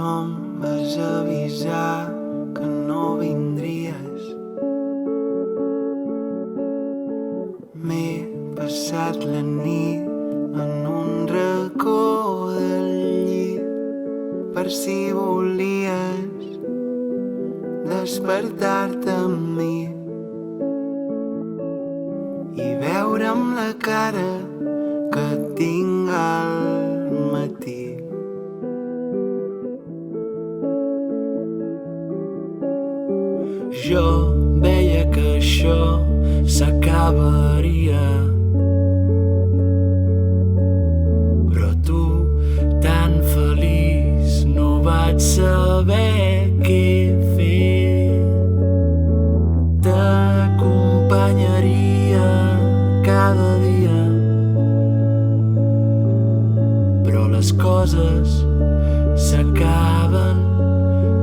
em vas avisar que no vindries. M'he passat la nit en un racó del llit per si volies despertar-te amb mi i veure'm la cara que tinc al matí. Jo veia que això s'acabaria, però tu, tan feliç, no vaig saber què fer. T'acompanyaria cada dia, però les coses s'acaben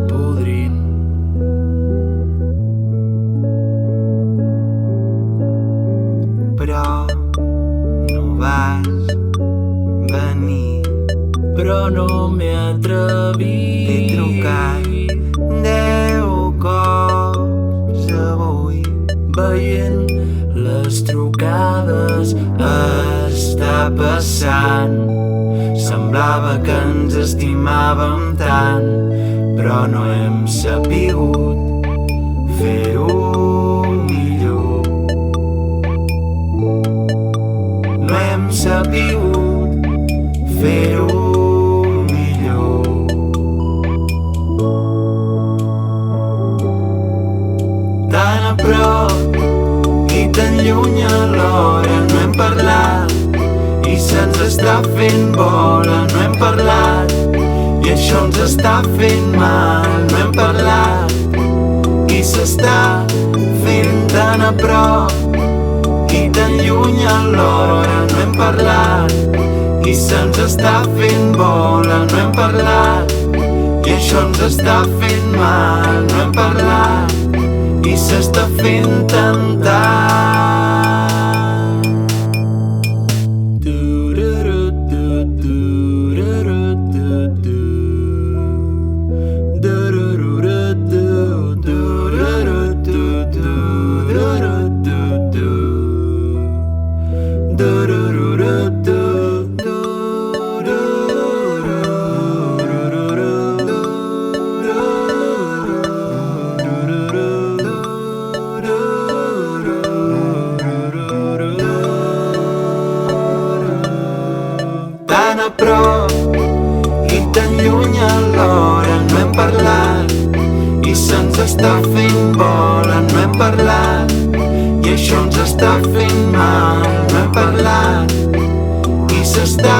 podrint. Però no vas venir, però no m'he atrevit. T'he trucat 10 cops avui, veient les trucades està passant. Semblava que ens estimàvem tant, però no hem sapigut fer-ho millor. No hem sapigut fer-ho millor. Tan a prop i tan lluny alhora, no hem parlat i se'ns està fent bola. No hem parlat i això ens està fent mal. No hem parlat i s'està fent tan a prop i tan lluny alhora. No hem parlat i se'ns està fent bola. No hem parlat i això ens està fent mal. No hem parlat i s'està fent tan tard. Tan a prop i tan lluny alhora, no hem parlat i se'ns està fent bola. No hem parlat i això ens està fent mal. No hem parlat i s'està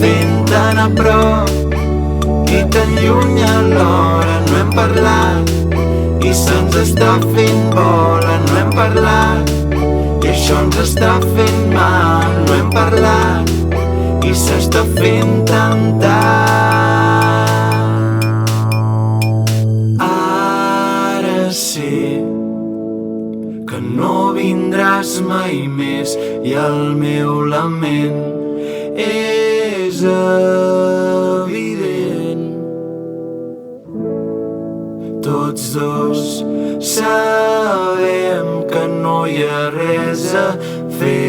fent tan a prop i tan lluny alhora. No hem parlat i se'ns està fent bola. No hem parlat i això ens està fent mal. No hem parlat i s'està fent tan tard. Ara sé que no vindràs mai més i el meu lament és evident. Tots dos sabem que no hi ha res a fer.